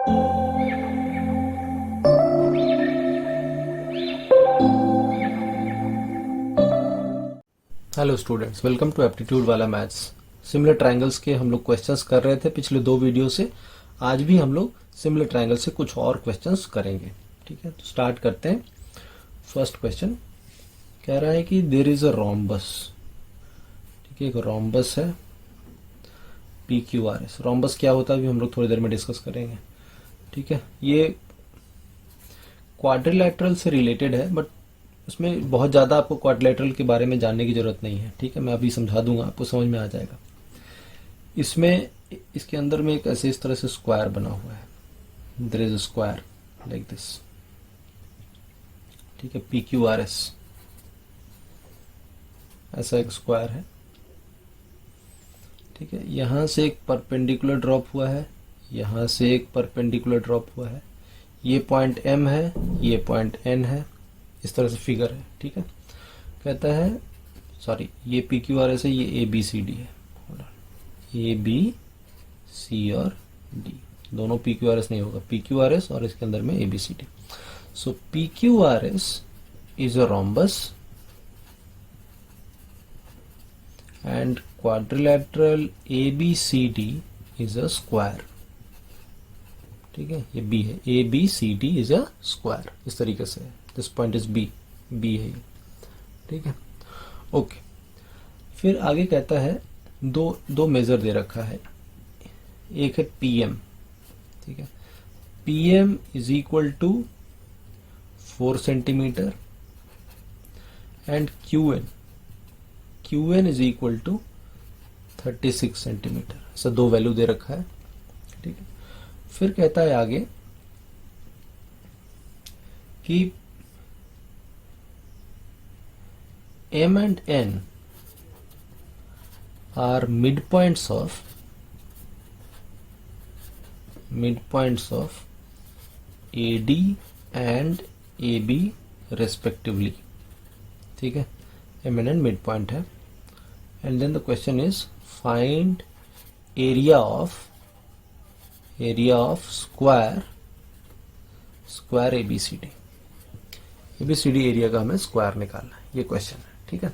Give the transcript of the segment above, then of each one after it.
Hello students, welcome to aptitude वाला maths. Similar triangles के हम लोग क्वेश्चंस कर रहे थे पिछले 2 वीडियो से। आज भी हम लोग सिमिलर ट्रायंगल से कुछ और क्वेश्चंस करेंगे। ठीक है, तो स्टार्ट करते हैं। फर्स्ट क्वेश्चन कह रहा है कि देयर इज अ रोम्बस। ठीक है, एक रोम्बस है P Q R S. Rhombus क्या होता है अभी हम लोग थोड़ी देर में डिस्कस करेंगे। ठीक है, ये क्वाड्रिलैटरल से रिलेटेड है, बट उसमें बहुत ज़्यादा आपको क्वाड्रिलैटरल के बारे में जानने की ज़रूरत नहीं है। ठीक है, मैं अभी समझा दूंगा, आपको समझ में आ जाएगा। इसमें इसके अंदर में एक ऐसे इस तरह से स्क्वायर बना हुआ है। There is a square like this. ठीक है, पी क्यू आर एस ऐसा एक स्क्वायर है। ठीक है, यहां से एक परपेंडिकुलर ड्रॉप हुआ है, यहां से एक परपेंडिकुलर ड्रॉप हुआ है। ये पॉइंट एम है, ये पॉइंट एन है। इस तरह से फिगर है। ठीक है, कहता है सॉरी, ये पी क्यू आर एस है, ये ए बी सी डी है। ए बी सी और डी दोनों पी क्यू आर एस नहीं होगा, पी क्यू आर एस और इसके अंदर में A B C D. So P Q R S is a rhombus and quadrilateral A B C D is a square. ठीक है, ये बी है, A B C D is a square. इस तरीके से this point is B, B है ये। ठीक है, ओके। फिर आगे कहता है दो मेजर दे रखा है। एक है पीएम। ठीक है, PM is equal to 4 centimetre and QN is equal to 36 centimetre. ऐसा 2 वैल्यू दे रखा है। ठीक है, फिर कहता है आगे कि M and N are midpoints of AD and AB respectively. ठीक है, M and N midpoint है। And then the question is find area of square ABCD। ABCD area का हमें स्क्वायर निकालना है, ये क्वेश्चन है। ठीक है,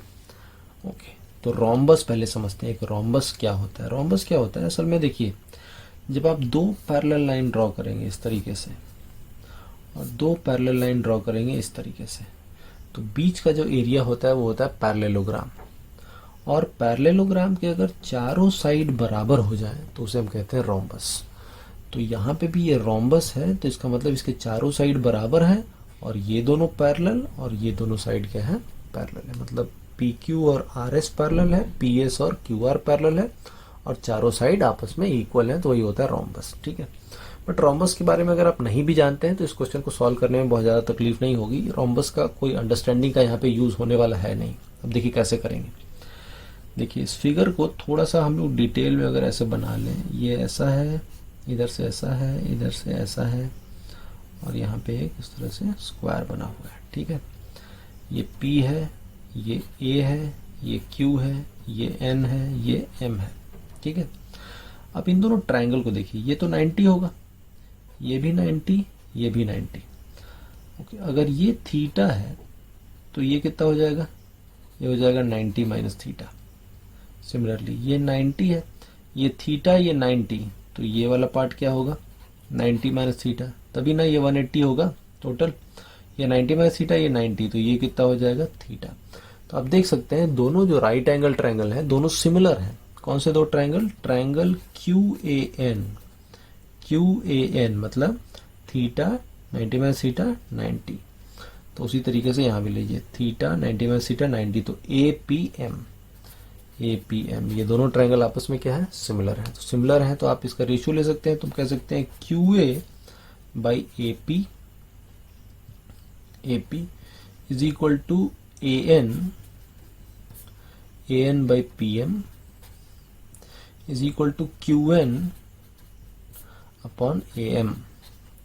ओके। तो रोम्बस पहले समझते हैं, एक रोम्बस क्या होता है। रोम्बस क्या होता है असल में, देखिए, जब आप 2 पैरेलल लाइन ड्रॉ करेंगे इस तरीके से और 2 पैरेलल लाइन ड्रॉ करेंगे इस तरीके से, तो बीच का जो एरिया होता है वो होता है पैरेललोग्राम। और पैरेललोग्राम के अगर चारों साइड बराबर हो जाए तो उसे हम कहते हैं रोम्बस। तो यहाँ पे भी ये रोम्बस है, तो इसका मतलब इसके चारों साइड बराबर है और ये दोनों पैरेलल और ये दोनों साइड क्या है, पैरेलल है। मतलब पी क्यू और आर एस पैरेलल है, पी एस और क्यू आर पैरेलल है और चारों साइड आपस में इक्वल है, तो वही होता है रोम्बस। ठीक है, बट रोम्बस के बारे में अगर आप नहीं भी जानते हैं तो इस क्वेश्चन को सॉल्व करने में बहुत ज़्यादा तकलीफ नहीं होगी। रोम्बस का कोई अंडरस्टैंडिंग का यहाँ पे यूज होने वाला है नहीं। अब देखिए कैसे करेंगे। देखिए, इस फिगर को थोड़ा सा हम लोग डिटेल में अगर ऐसे बना लें, ये ऐसा है, इधर से ऐसा है, इधर से ऐसा है और यहाँ पे एक इस तरह से स्क्वायर बना हुआ है। ठीक है, ये P है, ये A है, ये Q है, ये N है, ये M है। ठीक है, अब इन दोनों ट्रायंगल को देखिए, ये तो 90 होगा, ये भी 90, ये भी 90। ओके, अगर ये थीटा है तो ये कितना हो जाएगा, ये हो जाएगा 90 माइनस थीटा। सिमिलरली ये 90 है, ये थीटा, ये 90, तो ये वाला पार्ट क्या होगा, 90 माइनस थीटा, तभी ना ये 180 होगा टोटल। ये 90 माइनस थीटा, ये 90, तो ये कितना हो जाएगा, थीटा। तो आप देख सकते हैं दोनों जो राइट एंगल ट्रायंगल हैं दोनों सिमिलर हैं। कौन से 2 ट्रायंगल, ट्रायंगल QAN मतलब थीटा 90 माइनस थीटा 90। तो उसी तरीके से यहाँ भी लीजिए, थीटा 90 माइनस थीटा 90, तो APM ये दोनों ट्रायंगल आपस में क्या है, सिमिलर है। तो सिमिलर है तो आप इसका रेशियो ले सकते हैं। तुम कह सकते हैं QA by AP is equal to AN by PM is equal to QN upon AM।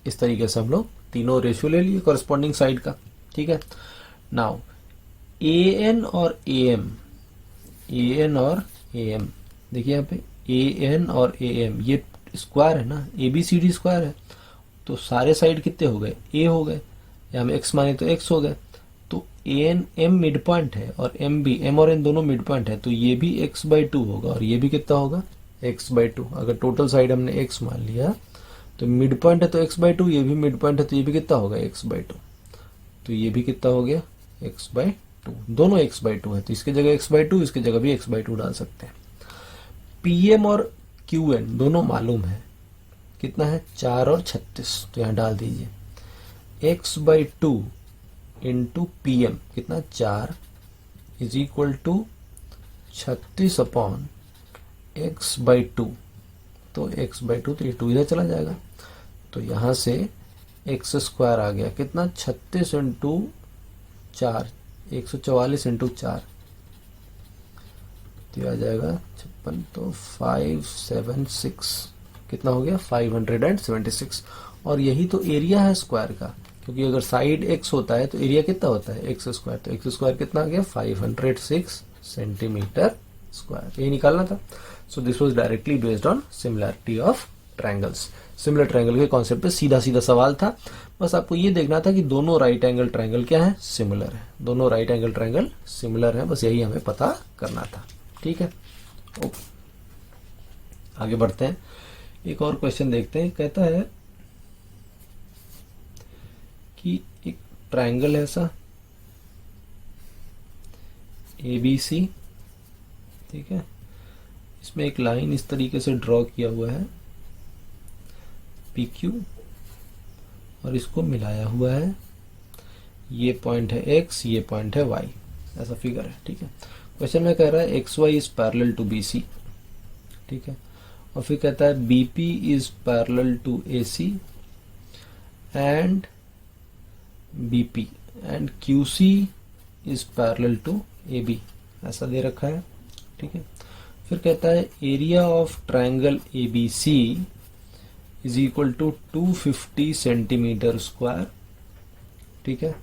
इस तरीके से हम लोग तीनों रेशियो ले लिए कॉरेस्पॉन्डिंग साइड का। ठीक है, नाउ AN और AM देखिए यहाँ पे AN और AM ये स्क्वायर है ना, ABCD स्क्वायर है तो सारे साइड कितने हो गए, ए हो गए, या हम एक्स माने तो एक्स हो गए। तो एन एम मिड पॉइंट है और एम भी, एम और एन दोनों मिड पॉइंट है, तो ये भी एक्स बाई टू होगा और ये भी कितना होगा, एक्स बाई टू। अगर टोटल साइड हमने एक्स मान लिया तो मिड पॉइंट है तो एक्स बाई टू, ये भी मिड पॉइंट है तो ये भी कितना होगा, एक्स बाई टू। तो ये भी कितना हो गया, एक्स बाई टू, दोनों एक्स बाई टू है, तो इसकी जगह एक्स बाई टू, इसकी जगह भी एक्स बाई टू डाल सकते हैं। पीएम और क्यू एन दोनों मालूम है, कितना है, 4 और 36, तो यहाँ डाल दीजिए X by two into P M कितना 4 is equal to 36 upon X by two. तो एक्स बाई टू, तो ये 2 इधर चला जाएगा, तो यहां से एक्स स्क्वायर आ गया कितना, 36 इंटू 4, 144 इंटू 4, तो आ जाएगा 56, तो 576 कितना हो गया, 576। और यही तो एरिया है स्क्वायर का, क्योंकि अगर साइड एक्स होता है तो एरिया कितना होता है, एक्स स्क्वायर। तो एक्स स्क्वायर कितना आ गया, 506 सेंटीमीटर स्क्वायर, ये निकालना था। So this was directly based on similarity of triangles. Similar triangle के कॉन्सेप्ट पे सीधा सीधा सवाल था, बस आपको ये देखना था कि दोनों राइट एंगल ट्रायंगल क्या है, सिमिलर है, दोनों राइट एंगल ट्रायंगल सिमिलर है, बस यही हमें पता करना था। ठीक है, ओके, आगे बढ़ते हैं, एक और क्वेश्चन देखते हैं। कहता है कि एक ट्रायंगल है ऐसा ABC, ठीक है, इसमें एक लाइन इस तरीके से ड्रॉ किया हुआ है PQ, और इसको मिलाया हुआ है, ये पॉइंट है X, ये पॉइंट है Y, ऐसा फिगर है। ठीक है, क्वेश्चन में कह रहा है XY is parallel to BC, ठीक है, और फिर कहता है BP is parallel to AC and BP and QC is parallel to AB, ऐसा दे रखा है। ठीक है, फिर कहता है area of triangle ABC is equal to 250 centimetre square. ठीक है,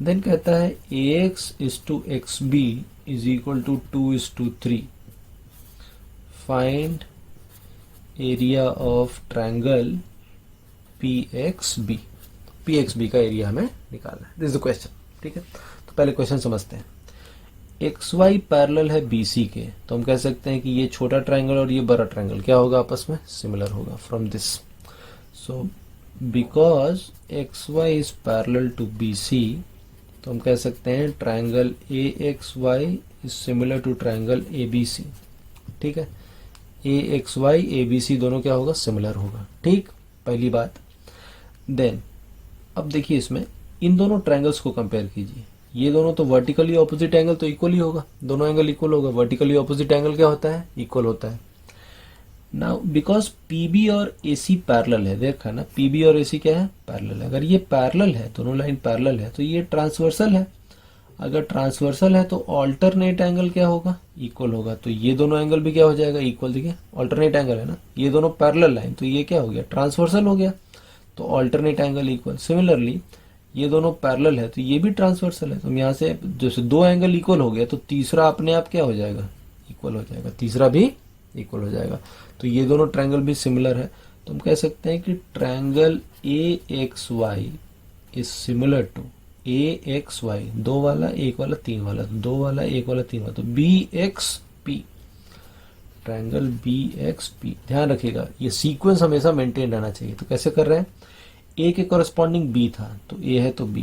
देन कहता है AX is to XB is equal to 2:3, find area of triangle PXB। PXB का एरिया हमें निकालना है, दिस इज द क्वेश्चन। ठीक है, तो पहले क्वेश्चन समझते हैं। XY पैरेलल है BC के, तो हम कह सकते हैं कि ये छोटा ट्रायंगल और ये बड़ा ट्रायंगल क्या होगा, आपस में सिमिलर होगा from this. So because XY is parallel to BC, तो हम कह सकते हैं triangle AXY is similar to triangle ABC। ठीक है, AXY ABC दोनों क्या होगा, सिमिलर होगा। ठीक, पहली बात। देन अब देखिए इसमें इन दोनों ट्रायंगल्स को कंपेयर कीजिए, ये दोनों तो वर्टिकली ऑपोजिट एंगल तो इक्वल ही होगा, दोनों एंगल इक्वल होगा। वर्टिकली ऑपोजिट एंगल क्या होता है, इक्वल होता है। नाउ बिकॉज PB और AC पैरेलल है, देखा ना, PB और AC क्या है, पैरेलल है। अगर ये पैरेलल है, दोनों लाइन पैरेलल है, तो ये ट्रांसवर्सल है। अगर ट्रांसवर्सल है तो ऑल्टरनेट एंगल क्या होगा, इक्वल होगा। तो ये दोनों एंगल भी क्या हो जाएगा, इक्वल। देखिए ऑल्टरनेट एंगल है ना, ये दोनों पैरेलल लाइन, तो ये क्या हो गया, ट्रांसवर्सल हो गया, तो ऑल्टरनेट एंगल इक्वल। सिमिलरली ये दोनों पैरेलल है तो ये भी ट्रांसवर्सल है, तो यहाँ से जैसे दो एंगल इक्वल हो गया तो तीसरा अपने आप क्या हो जाएगा, इक्वल हो जाएगा, तीसरा भी इक्वल हो जाएगा। तो ये दोनों ट्रायंगल भी सिमिलर है, तो हम कह सकते हैं कि triangle AXY is similar to AXY, दो वाला, एक वाला, तीन वाला, दो वाला, एक वाला, तीन वाला, तो BXP, ट्रायंगल BXP। ध्यान रखिएगा ये सीक्वेंस हमेशा मेंटेन रहना चाहिए। तो कैसे कर रहे हैं, A के कॉरेस्पॉन्डिंग B था, तो A है तो B,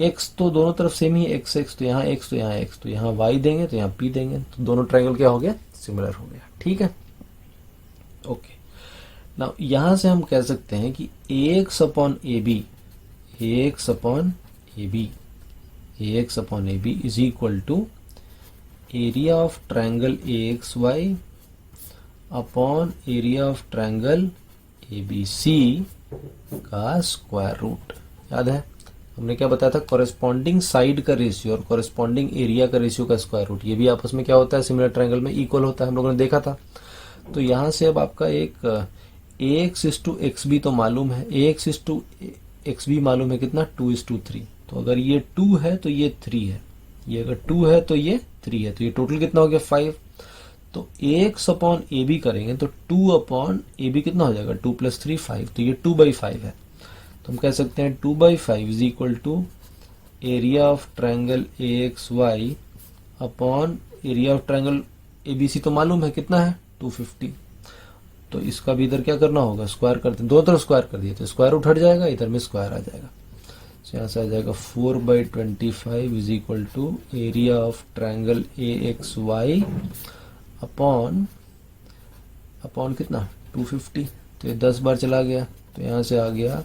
X तो दोनों तरफ सेम ही, X तो यहाँ X, तो यहाँ X, तो यहाँ Y देंगे, तो यहाँ P देंगे, तो दोनों ट्रायंगल क्या हो गया, सिमिलर हो गया। ठीक है, ओके। नाउ यहां से हम कह सकते हैं कि AX upon AB, AX upon AB, AX upon AB is equal to area of triangle AXY upon area of triangle ABC का स्क्वायर रूट। याद है हमने क्या बताया था, कॉरेस्पॉन्डिंग साइड का रेशियो और कॉरेस्पॉन्डिंग एरिया का रेशियो का स्क्वायर रूट, ये भी आपस में क्या होता है, सिमिलर ट्रायंगल में इक्वल होता है, हम लोगों ने देखा था। तो यहां से अब आपका एक AX इज टू XB तो मालूम है, AX इज टू XB मालूम है कितना, 2:3। तो अगर ये 2 है तो ये 3 है, ये अगर 2 है तो ये 3 है, तो ये टोटल कितना हो गया, 5। तो एक्स अपॉन ए बी करेंगे तो 2 अपॉन ए बी कितना हो जाएगा, 2 + 3 5, तो ये 2/5 है। तो हम कह सकते हैं 2/5 is equal to area of triangle A X Y upon area of triangle A B C, तो मालूम है कितना है 250। तो इसका भी इधर क्या करना होगा, स्क्वायर करते हैं, दोनों तरफ स्क्वायर कर दिए तो स्क्वायर रूट हट जाएगा, इधर में स्क्वायर आ जाएगा। तो यहाँ से आ जाएगा 4/25 is equal to area of triangle A X Y upon कितना 250, तो ये 10 बार चला गया, तो यहाँ से आ गया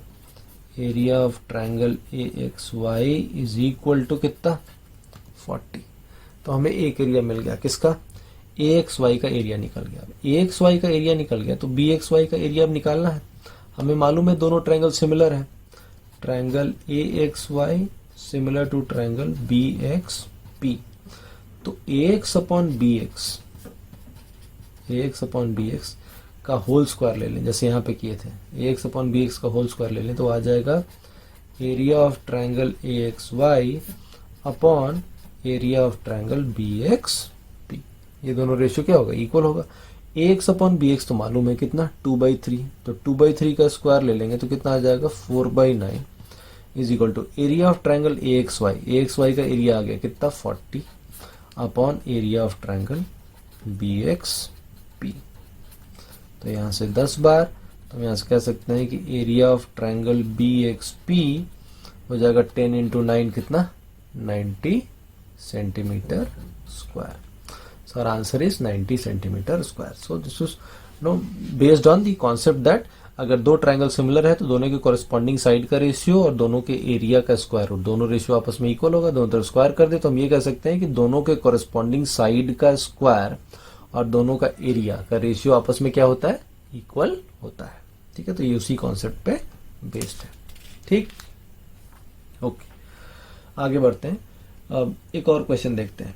area of triangle A X Y is equal to कितना 40। तो हमें एक एरिया मिल गया किसका, ए एक्स वाई का एरिया निकल गया। ए एक्स वाई का एरिया निकल गया तो बी एक्स वाई का एरिया अब निकालना है। हमें मालूम है दोनों ट्रायंगल सिमिलर है, triangle A X Y similar to triangle B X P. तो A X upon B X का होल स्क्वायर ले लें, जैसे यहाँ पे किए थे, A X upon B X का होल स्क्वायर ले लें तो आ जाएगा area of triangle A X Y upon area of triangle B X P. ये दोनों रेशियो क्या होगा, इक्वल होगा। A X upon B X तो मालूम है कितना 2/3, तो 2/3 का स्क्वायर ले लेंगे तो कितना आ जाएगा 4/9 is equal to area of triangle A X Y का एरिया आ गया कितना 40 upon area of triangle B X P. तो यहाँ से 10 बार, तो हम यहाँ से कह सकते हैं कि area of triangle B X P हो जाएगा 10 × 9 कितना 90 centimetre square. So our answer is 90 centimetre square. So this is based on the concept that अगर दो ट्रायंगल सिमिलर है तो दोनों के कॉरेस्पॉन्डिंग साइड का रेशियो और दोनों के एरिया का स्क्वायर रूट, दोनों रेशियो आपस में इक्वल होगा, दोनों तरफ स्क्वायर कर दे तो हम ये कह सकते हैं कि दोनों के कॉरेस्पॉन्डिंग साइड का स्क्वायर और दोनों का एरिया का रेशियो आपस में क्या होता है, इक्वल होता है। ठीक है, तो ये उसी कॉन्सेप्ट पे बेस्ड है। ठीक, ओके, आगे बढ़ते हैं। अब एक और क्वेश्चन देखते हैं।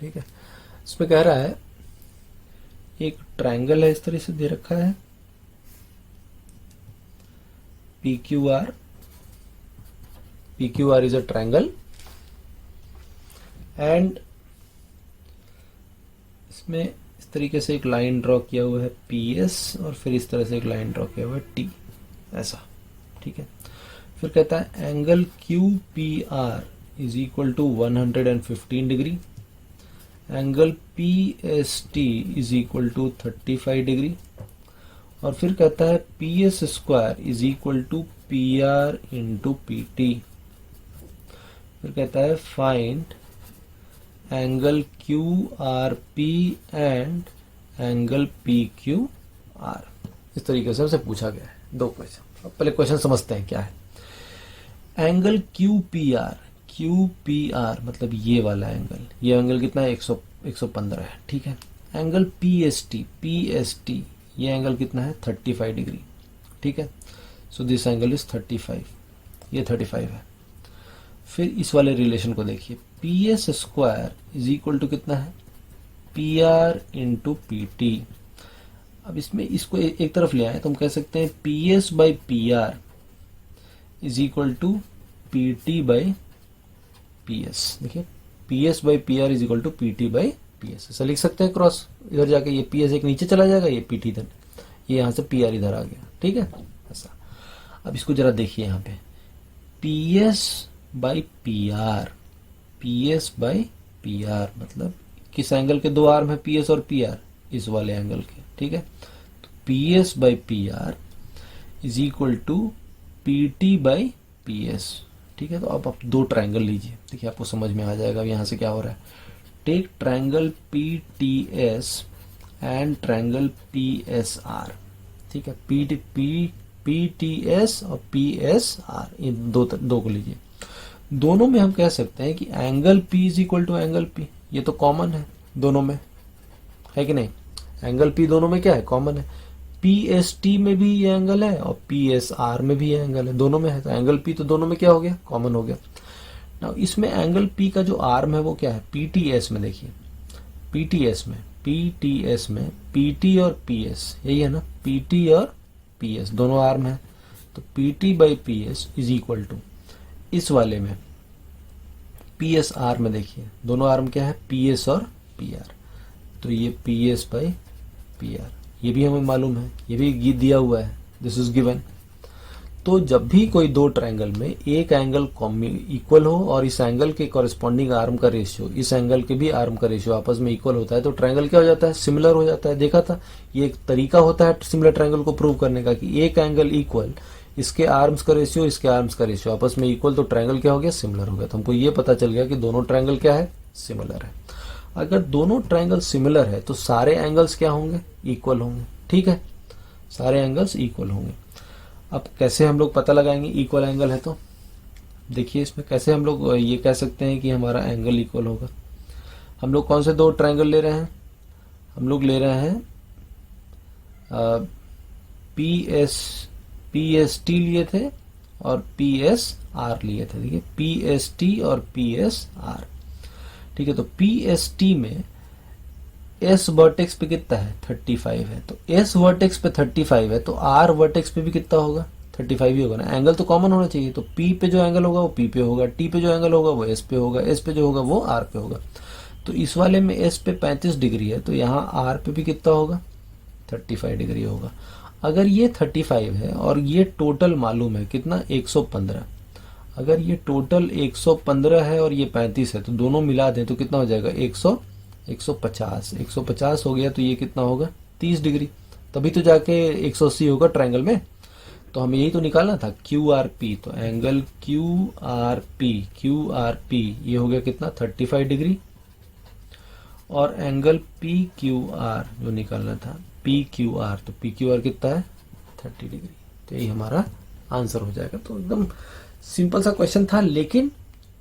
ठीक है, इसमें कह रहा है एक ट्रायंगल है, इस तरह से दे रखा है PQR is a triangle and इसमें इस तरीके से एक लाइन ड्रॉ किया हुआ है PS और फिर इस तरह से एक लाइन ड्रॉ किया हुआ है T, ऐसा। ठीक है, फिर कहता है angle QPR is equal to 115 degree, angle PST is equal to 35 degree, और फिर कहता है PS square is equal to PR into PT। फिर कहता है find angle QRP and angle PQR। इस तरीके से हमसे पूछा गया है दो क्वेश्चन। अब पहले क्वेश्चन समझते हैं क्या है। एंगल QPR मतलब ये वाला एंगल, ये एंगल कितना है 115 है। ठीक है, एंगल PST ये एंगल कितना है 35 डिग्री। ठीक है, सो दिस एंगल इज 35, ये 35 है। फिर इस वाले रिलेशन को देखिए, PS square is equal to कितना है PR इंटू PT। अब इसमें इसको एक तरफ ले आए तो हम कह सकते हैं PS/PR is equal to PT/PS। देखिए PS/PR is equal to PT/PS, ऐसा लिख सकते हैं क्रॉस, इधर जाके ये PS एक नीचे चला जाएगा, ये PT इधर, ये यहाँ से PR इधर आ गया। ठीक है, ऐसा। अब इसको जरा देखिए यहाँ पे PS/PR मतलब किस एंगल के दो आर्म है PS और PR, इस वाले एंगल के। ठीक है, तो PS/PR is equal to PT/PS। ठीक है, तो अब आप दो ट्रायंगल लीजिए, देखिए आपको समझ में आ जाएगा यहाँ से क्या हो रहा है। Take triangle PTS and triangle PSR। ठीक है, PTS और PSR, इन दो को लीजिए। दोनों में हम कह सकते हैं कि angle P is equal to angle P, ये तो कॉमन है दोनों में, है कि नहीं। एंगल P दोनों में क्या है, कॉमन है। PST में भी ये एंगल है और PSR में भी ये एंगल है, दोनों में है, तो एंगल P तो दोनों में क्या हो गया, कॉमन हो गया। नाउ इसमें एंगल P का जो आर्म है वो क्या है, PTS में। देखिए PTS में PT और PS, यही है ना, PT और PS दोनों आर्म है, तो PT/PS इज इक्वल टू इस वाले में पी एस आर में देखिए, दोनों आर्म क्या है, पी एस और पी आर, तो ये P S by P are, ये भी हमें मालूम है, ये भी दिया हुआ है, दिस इज गिवन। तो जब भी कोई दो ट्रायंगल में एक एंगल इक्वल हो और इस एंगल के कॉरेस्पॉन्डिंग आर्म का रेशियो इस एंगल के भी आर्म का रेशियो आपस में इक्वल होता है, तो ट्रायंगल क्या हो जाता है, सिमिलर हो जाता है। देखा था, ये एक तरीका होता है सिमिलर ट्रायंगल को प्रूव करने का कि एक एंगल इक्वल, इसके आर्म्स का रेशियो इसके आर्म्स का रेशियो आपस में इक्वल, तो ट्रायंगल क्या हो गया, सिमिलर हो गया। तो हमको ये पता चल गया कि दोनों ट्रायंगल क्या है, सिमिलर है। अगर दोनों ट्रायंगल सिमिलर है तो सारे एंगल्स क्या होंगे, इक्वल होंगे। ठीक है, सारे एंगल्स इक्वल होंगे। अब कैसे हम लोग पता लगाएंगे इक्वल एंगल है, तो देखिए इसमें कैसे हम लोग ये कह सकते हैं कि हमारा एंगल इक्वल होगा। हम लोग कौन से दो ट्रायंगल ले रहे हैं, हम लोग ले रहे हैं पी एस टी लिए थे और पी एस आर लिए थे। देखिए पी एस टी और पी एस आर, ठीक है। तो पी एस टी में एस वर्टेक्स पे कितना है, 35 है, तो एस वर्टेक्स पे 35 है, तो आर वर्टेक्स पे भी कितना होगा, 35 ही होगा ना। एंगल तो कॉमन होना चाहिए, तो पी पे जो एंगल होगा वो पी पे होगा, टी पे जो एंगल होगा वो एस पे होगा, एस पे जो होगा वो आर पे होगा। तो इस वाले में एस पे 35 डिग्री है, तो यहाँ आर पे भी कितना होगा, 35 डिग्री होगा। अगर ये 35 है और ये टोटल मालूम है कितना, 115, अगर ये टोटल 115 है और ये 35 है, तो दोनों मिला दें तो कितना हो जाएगा, 150 हो गया, तो ये कितना होगा, 30 डिग्री, तभी तो जाके 180 होगा ट्रायंगल में। तो हमें यही तो निकालना था, क्यू आर पी, तो एंगल क्यू आर पी ये हो गया कितना, 35 डिग्री, और एंगल पी क्यू आर जो निकालना था, पी क्यू आर, तो पी क्यू आर कितना है, 30 डिग्री। तो यही हमारा आंसर हो जाएगा। तो एकदम सिंपल सा क्वेश्चन था, लेकिन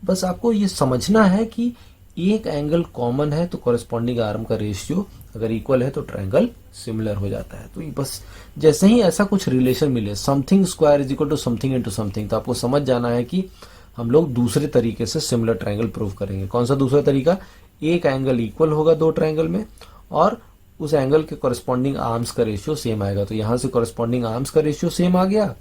बस आपको ये समझना है कि एक एंगल कॉमन है तो कॉरेस्पॉन्डिंग आर्म का रेशियो अगर इक्वल है तो ट्रायंगल सिमिलर हो जाता है। तो बस जैसे ही ऐसा कुछ रिलेशन मिले, something square is equal to something into something, तो आपको समझ जाना है कि हम लोग दूसरे तरीके से सिमिलर ट्रायंगल प्रूव करेंगे। कौन सा दूसरा तरीका, एक एंगल इक्वल होगा दो ट्रायंगल में और उस एंगल के कॉरेस्पॉन्डिंग आर्म्स का रेशियो सेम आएगा। तो यहां से कॉरेस्पॉन्डिंग आर्म्स का रेशियो सेम आ गया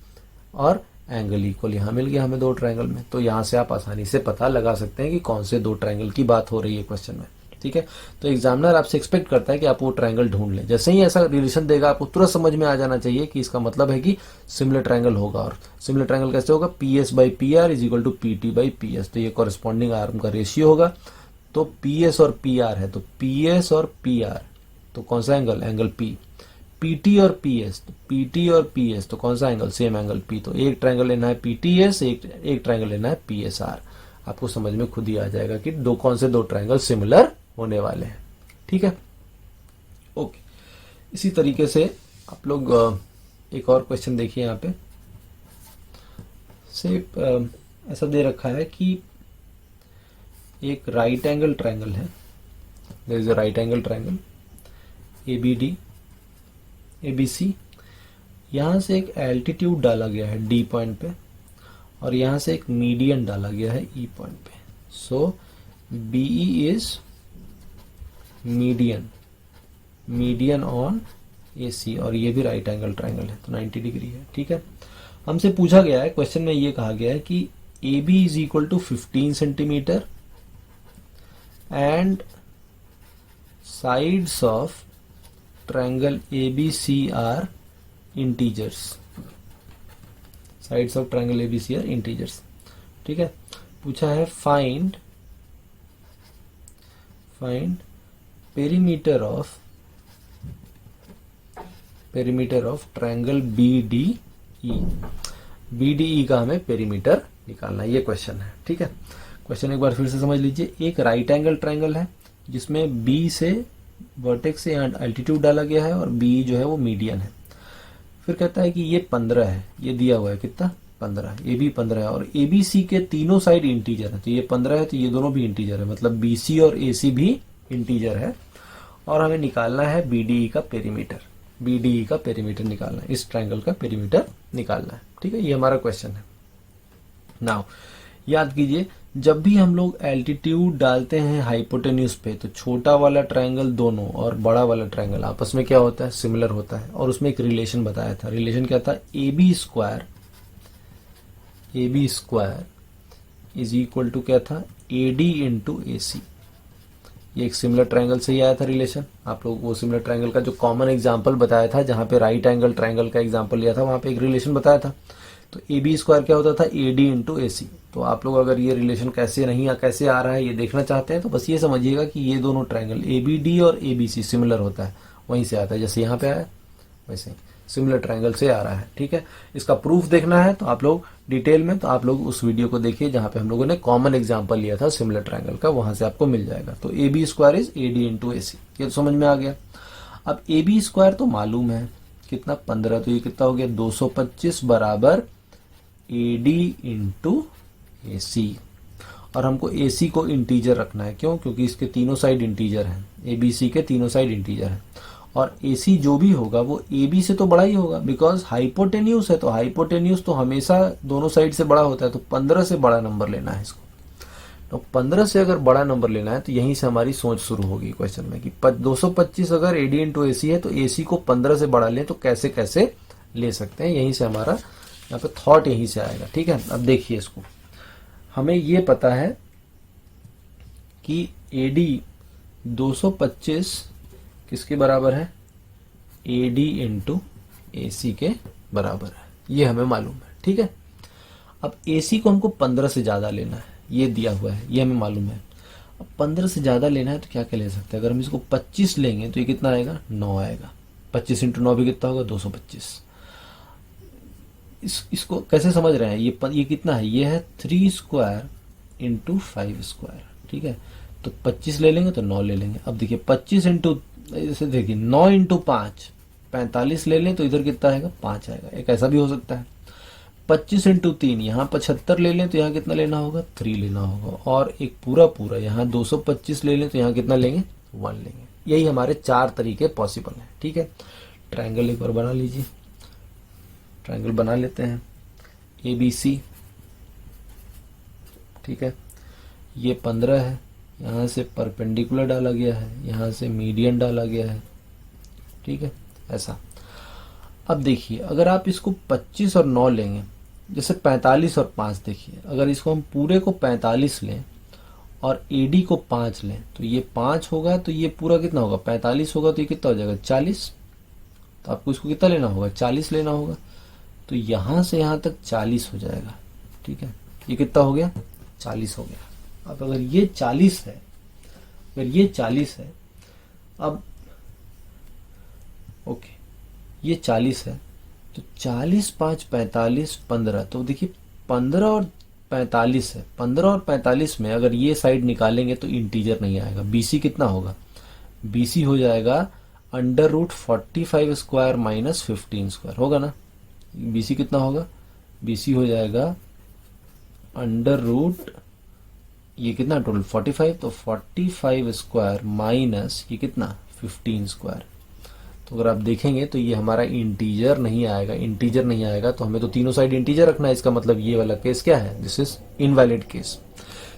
और एंगल इक्वल यहाँ मिल गया हमें दो ट्रायंगल में। तो यहाँ से आप आसानी से पता लगा सकते हैं कि कौन से दो ट्रायंगल की बात हो रही है क्वेश्चन में। ठीक है, तो एग्जामिनर आपसे एक्सपेक्ट करता है कि आप वो ट्रायंगल ढूंढ लें। जैसे ही ऐसा रिलेशन देगा आपको तुरंत समझ में आ जाना चाहिए कि इसका मतलब है कि सिमिलर ट्रायंगल होगा। और सिमिलर ट्रायंगल कैसे होगा, P S by P R is equal to P T by P S, तो ये कॉरेस्पॉन्डिंग आर्म का रेशियो होगा। तो पी एस और पी आर है, तो पी एस और पी आर, तो कौन सा एंगल, एंगल पी। पीटी और पीएस, तो पीटी और पीएस, तो कौन सा एंगल, सेम एंगल पी। तो एक ट्रायंगल लेना है पीटीएस, एक ट्रायंगल लेना है पीएसआर। आपको समझ में खुद ही आ जाएगा कि दो कौन से दो ट्रायंगल सिमिलर होने वाले हैं। ठीक है, ओके। इसी तरीके से आप लोग एक और क्वेश्चन देखिए, यहाँ पे से ऐसा दे रखा है कि एक राइट एंगल ट्रायंगल है, there is a right angle triangle ABD ABC, यहां से एक एल्टीट्यूड डाला गया है D पॉइंट पे और यहां से एक मीडियन डाला गया है E पॉइंट पे। सो BE is median on AC, और ये भी राइट एंगल ट्रायंगल है, तो 90 डिग्री है। ठीक है, हमसे पूछा गया है, क्वेश्चन में ये कहा गया है कि AB is equal to 15 centimetre and sides of triangle ABC are integers, sides of triangle ABC are integers। ठीक है, पूछा है find perimeter of triangle BDE का हमें पेरीमीटर निकालना है, ये क्वेश्चन है। ठीक है, क्वेश्चन एक बार फिर से समझ लीजिए। एक राइट एंगल ट्रायंगल है जिसमें B से वर्टेक्स से यहाँ एल्टीट्यूड डाला गया है और बी जो है वो मीडियन है। फिर कहता है कि ये 15 है, ये दिया हुआ है कितना, 15, ये भी 15 है और ABC के तीनों साइड इंटीजर है, तो ये 15 है, तो ये दोनों भी इंटीजर है, मतलब BC और AC भी इंटीजर है। और हमें निकालना है BDE का पेरीमीटर, निकालना है, इस ट्रायंगल का पेरीमीटर निकालना है। ठीक है, ये हमारा क्वेश्चन है। नाउ याद कीजिए, जब भी हम लोग एल्टीट्यूड डालते हैं हाइपोटेन्यूज पे, तो छोटा वाला ट्रायंगल दोनों और बड़ा वाला ट्रायंगल आपस में क्या होता है, सिमिलर होता है। और उसमें एक रिलेशन बताया था, रिलेशन क्या था, AB square is equal to क्या था, ए डी इंटू ए सी। ये एक सिमिलर ट्रायंगल से ही आया था रिलेशन। आप लोग वो सिमिलर ट्रायंगल का जो कॉमन एग्जांपल बताया था, जहां पे राइट एंगल ट्रायंगल का एग्जांपल लिया था, वहां पे एक रिलेशन बताया था। तो ए बी स्क्वायर क्या होता था, ए डी इंटू ए सी। तो आप लोग अगर ये रिलेशन कैसे आ रहा है ये देखना चाहते हैं तो बस ये समझिएगा कि ये दोनों ट्रायंगल ए बी डी और ए बी सी सिमिलर होता है, वहीं से आता है। जैसे यहाँ पे आया वैसे सिमिलर ट्रायंगल से आ रहा है, ठीक है। इसका प्रूफ देखना है तो आप लोग डिटेल में, तो आप लोग उस वीडियो को देखिए जहां पे हम लोगों ने कॉमन एग्जांपल लिया था सिमिलर ट्रायंगल का, वहां से आपको मिल जाएगा। तो A B square is A D into A C, ये तो समझ में आ गया। अब ए बी स्क्वायर तो मालूम है कितना, 15, तो ये कितना हो गया 225 बराबर ए डी इंटू ए सी। और हमको ए सी को इंटीजर रखना है, क्यों, क्योंकि इसके तीनों साइड इंटीजर हैं, ए बी सी के तीनों साइड इंटीजर हैं। और ए सी जो भी होगा वो ए बी से तो बड़ा ही होगा, बिकॉज हाइपोटेन्यूस है, तो हाइपोटेन्यूस तो हमेशा दोनों साइड से बड़ा होता है। तो 15 से बड़ा नंबर लेना है इसको। तो 15 से अगर बड़ा नंबर लेना है तो यहीं से हमारी सोच शुरू होगी क्वेश्चन में कि 225 अगर ए डी इंटू ए सी है तो ए सी को 15 से बड़ा लें तो कैसे कैसे ले सकते हैं। यहीं से हमारा यहाँ पे थॉट यहीं से आएगा, ठीक है। अब देखिए इसको, हमें ये पता है कि ए डी 225 किसके बराबर है, ए डी इंटू ए सी के बराबर है, ये हमें मालूम है, ठीक है। अब ए सी को हमको 15 से ज्यादा लेना है, ये दिया हुआ है, ये हमें मालूम है। अब 15 से ज्यादा लेना है तो क्या क्या ले सकते हैं, अगर हम इसको 25 लेंगे तो ये कितना आएगा, 9 आएगा। 25 इंटू 9 भी कितना होगा, 225। इसको कैसे समझ रहे हैं, ये कितना है, ये है 3 स्क्वायर इंटू 5 स्क्वायर, ठीक है। तो 25 ले लेंगे तो 9 ले लेंगे। अब देखिए 25 इंटू, जैसे देखिए 9 इंटू 5 45 ले लें तो इधर कितना आएगा, 5 आएगा। एक ऐसा भी हो सकता है। 25 इंटू 3 यहाँ 75 ले लें तो यहाँ कितना लेना होगा, 3 लेना होगा। और एक पूरा यहाँ 225 ले लें तो यहाँ कितना लेंगे, 1 लेंगे। यही हमारे 4 तरीके पॉसिबल है, ठीक है। ट्रायंगल एक बार बना लीजिए, ट्रायंगल बना लेते हैं ए बी सी, ठीक है। ये 15 है, यहाँ से परपेंडिकुलर डाला गया है, यहाँ से मीडियन डाला गया है, ठीक है, ऐसा। अब देखिए अगर आप इसको 25 और 9 लेंगे, जैसे 45 और 5, देखिए अगर इसको हम पूरे को 45 लें और एडी को 5 लें तो ये 5 होगा, तो ये पूरा कितना होगा, 45 होगा, तो ये कितना हो जाएगा, 40। तो आपको इसको कितना लेना होगा, 40 लेना होगा। तो यहां से यहां तक 40 हो जाएगा, ठीक है। ये कितना हो गया, 40 हो गया। अब अगर ये 40 है, अगर ये 40 है, अब ओके ये 40 है, तो 40 5 45 15, तो देखिए 15 और 45 है। 15 और 45 में अगर ये साइड निकालेंगे तो इंटीजर नहीं आएगा। बीसी कितना होगा, बीसी हो जाएगा √45 स्क्वायर माइनस 15 स्क्वायर, होगा ना। बीसी कितना होगा, बीसी हो जाएगा √ ये कितना टोटल 45, तो 45 स्क्वायर माइनस ये कितना 15 स्क्वायर। तो अगर आप देखेंगे तो ये हमारा इंटीजर नहीं आएगा। इंटीजर नहीं आएगा तो हमें तो तीनों साइड इंटीजर रखना है। इसका मतलब ये वाला केस क्या है, this is invalid case.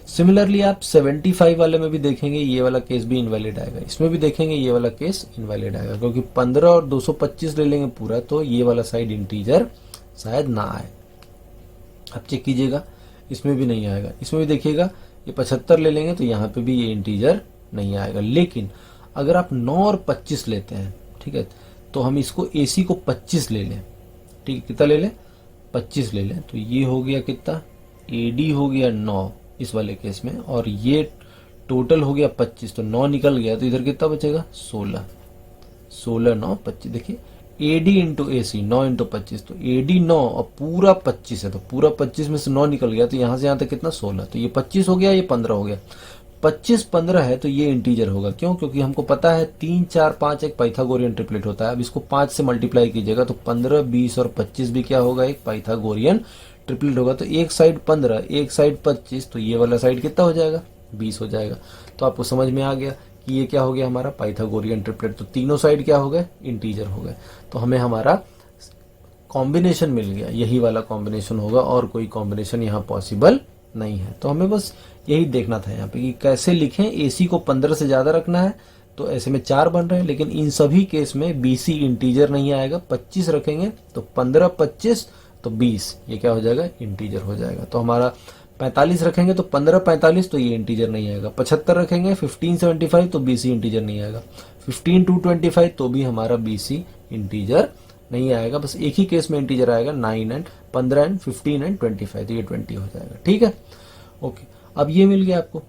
Similarly आप 75 वाले में भी देखेंगे ये वाला केस भी इनवैलिड आएगा। इसमें भी देखेंगे ये वाला केस इनवैलिड आएगा, क्योंकि 15 और 225 ले लेंगे पूरा तो ये वाला साइड इंटीजर शायद ना आए। आप चेक कीजिएगा, इसमें भी नहीं आएगा। इसमें भी देखिएगा ये 75 ले लेंगे तो यहाँ पे भी ये इंटीजर नहीं आएगा। लेकिन अगर आप 9 और 25 लेते हैं, ठीक है, तो हम इसको एसी को 25 ले लें, ठीक है, कितना ले लें, 25 ले लें, तो ये हो गया कितना, एडी हो गया 9 इस वाले केस में, और ये टोटल हो गया 25, तो 9 निकल गया, तो इधर कितना बचेगा 16, 16 9 25। देखिए AD into A C 9 into 25, तो एडी 9 और पूरा 25 है, तो पूरा 25 में से 9 निकल गया, तो यहां से यहां तक कितना 16, तो ये 25 हो गया, ये 15 हो गया। 25 15 है तो ये इंटीजर होगा, क्यों, क्योंकि हमको पता है 3 4 5 एक पाइथागोरियन ट्रिपलेट होता है। अब इसको 5 से मल्टीप्लाई कीजिएगा तो 15 20 और 25 भी क्या होगा, एक पाइथागोरियन ट्रिपलेट होगा। तो एक साइड 15 एक साइड 25, तो ये वाला साइड कितना हो जाएगा, 20 हो जाएगा। तो आपको समझ में आ गया कि ये क्या हो गया हमारा पाइथागोरियन ट्रिपलेट। तो तीनों साइड क्या हो गए, इंटीजर हो गए। तो हमें हमारा कॉम्बिनेशन मिल गया, यही वाला कॉम्बिनेशन होगा, और कोई कॉम्बिनेशन यहाँ पॉसिबल नहीं है। तो हमें बस यही देखना था यहाँ पे कि कैसे लिखें। एसी को 15 से ज्यादा रखना है तो ऐसे में 4 बन रहे हैं, लेकिन इन सभी केस में बीसी इंटीजर नहीं आएगा। 25 रखेंगे तो 15 25 तो 20, ये क्या हो जाएगा, इंटीजर हो जाएगा। तो हमारा 45 रखेंगे तो 1545 तो ये इंटीजर नहीं आएगा, 75 रखेंगे 1575 तो BC इंटीजर नहीं आएगा, 15225 तो भी हमारा BC इंटीजर नहीं आएगा। बस एक ही केस में इंटीजर आएगा 9 एंड 15 एंड 15 एंड 25, तो ये 20 हो जाएगा। ठीक है, ओके। अब ये मिल गया आपको।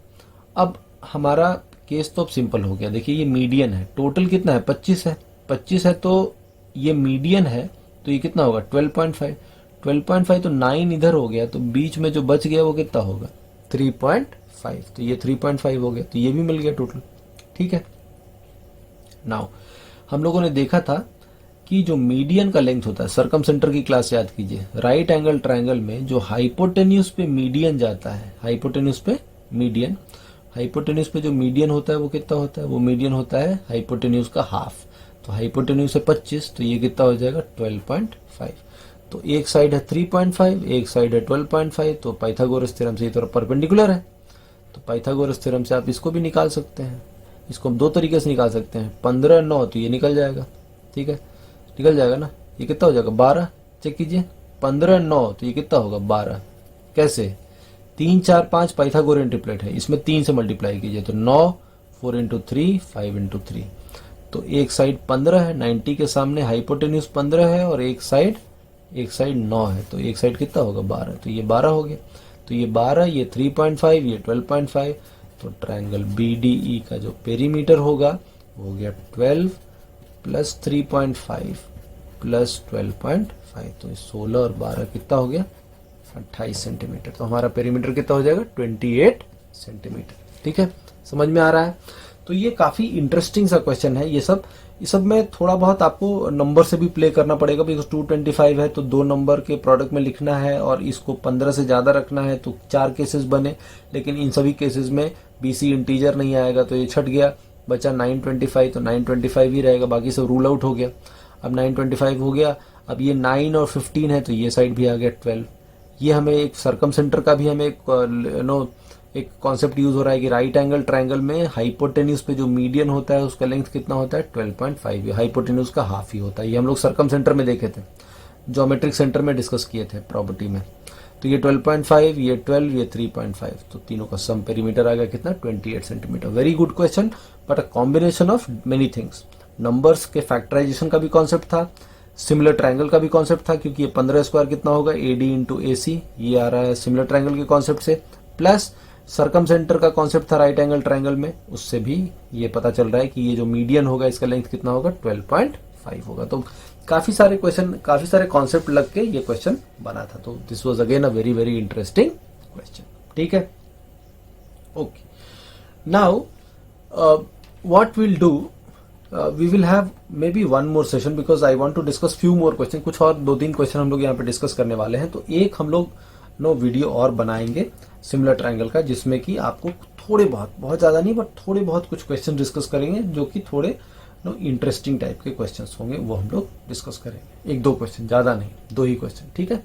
अब हमारा केस तो अब सिंपल हो गया। देखिए ये मीडियन है, टोटल कितना है 25 है, 25 है तो ये मीडियन है, तो ये कितना होगा 12.5, 12.5 तो 9 इधर हो गया, तो बीच में जो बच गया वो कितना होगा 3.5, तो ये 3.5 हो गया, तो ये भी मिल गया टोटल। ठीक है, नाउ हम लोगों ने देखा था कि जो मीडियन का लेंथ होता है, सरकम सेंटर की क्लास याद कीजिए, राइट एंगल ट्रायंगल में जो हाइपोटेन्यूज पे मीडियन जाता है, हाइपोटेन्यूज पे मीडियन, हाइपोटेन्यूज पे जो मीडियन होता है वो कितना होता है, वो मीडियन होता है हाइपोटेन्यूज का हाफ। तो हाइपोटेन्यूज से 25, तो ये कितना हो जाएगा 12.5। तो एक साइड है 3.5, एक साइड है 12.5, तो पाइथागोरस थ्योरम से ये तो परपेंडिकुलर है, तो पाइथागोरस थ्योरम से आप इसको भी निकाल सकते हैं। इसको हम दो तरीके से निकाल सकते हैं, 15 9 तो ये निकल जाएगा। ठीक है, निकल जाएगा ना, ये कितना हो जाएगा 12, चेक कीजिए 15 9 तो ये कितना होगा 12। कैसे, 3 4 5 पाइथागोरियन ट्रिपलेट है, इसमें 3 से मल्टीप्लाई कीजिए तो 9, 4 इंटू 3 5 इंटू 3, तो एक साइड 15 है, 90 के सामने हाइपोटेन्यूज 15 है और एक साइड 9 है, तो एक साइड कितना होगा 12, तो ये 12 हो गया। तो ये 12, ये 3.5, ये 12.5, तो ट्रायंगल BDE का जो पेरीमीटर होगा वो हो गया 12 प्लस 3.5 प्लस 12.5, तो 16 और 12 कितना हो गया 28 सेंटीमीटर। तो हमारा पेरीमीटर कितना हो जाएगा 28 सेंटीमीटर। ठीक है, समझ में आ रहा है। तो ये काफी इंटरेस्टिंग सा क्वेश्चन है। ये सब में थोड़ा बहुत आपको नंबर से भी प्ले करना पड़ेगा, बिकॉज 225 है तो 2 नंबर के प्रोडक्ट में लिखना है और इसको 15 से ज्यादा रखना है, तो 4 केसेस बने, लेकिन इन सभी केसेस में BC इंटीजर नहीं आएगा, तो ये छट गया, बचा 925, तो 925 ही रहेगा, बाकी सब रूल आउट हो गया। अब 925 हो गया, अब ये 9 और 15 है तो ये साइड भी आ गया 12। ये हमें एक सरकम सेंटर का भी हमें एक कॉन्सेप्ट यूज हो रहा है कि राइट एंगल ट्रायंगल में हाइपोटेन्यूज पे जो मीडियन होता है उसका लेंथ कितना होता है 12.5, हाइपोटेन्यूज का हाफ ही होता है। ये हम लोग सरकम सेंटर में देखे थे, ज्योमेट्रिक सेंटर में डिस्कस किए थे प्रॉपर्टी में। तो ये 12.5, ये 12, ये 3.5, तो तीनों का सम पेरीमीटर आ गया कितना 28 centimetre. Very good question, but a combination of many things. Numbers के फैक्टराइजेशन का भी कॉन्सेप्ट था, सिमिलर ट्रायंगल का भी कॉन्सेप्ट था, क्योंकि ये 15 स्क्वायर कितना होगा AD इंटू AC, ये आ रहा है सिमिलर ट्रायंगल के कॉन्सेप्ट से, प्लस सरकम सेंटर का कॉन्सेप्ट था राइट एंगल ट्रायंगल में, उससे भी ये पता चल रहा है कि ये जो मीडियन होगा इसका लेंथ कितना होगा 12.5 होगा। तो काफी सारे क्वेश्चन, काफी सारे कॉन्सेप्ट लग के ये क्वेश्चन बना था। तो this was again a very very interesting question. ठीक है, okay. Now what will do, we will have maybe one more session, because I want to discuss few more question. कुछ और 2-3 क्वेश्चन हम लोग यहाँ पे डिस्कस करने वाले हैं। तो एक हम लोग वीडियो और बनाएंगे सिमिलर ट्रायंगल का, जिसमें कि आपको थोड़े बहुत ज्यादा नहीं, बट थोड़े बहुत कुछ क्वेश्चन डिस्कस करेंगे जो कि थोड़े इंटरेस्टिंग टाइप के क्वेश्चंस होंगे, वो हम लोग डिस्कस करेंगे। 1-2 क्वेश्चन, ज्यादा नहीं, 2 ही क्वेश्चन। ठीक है।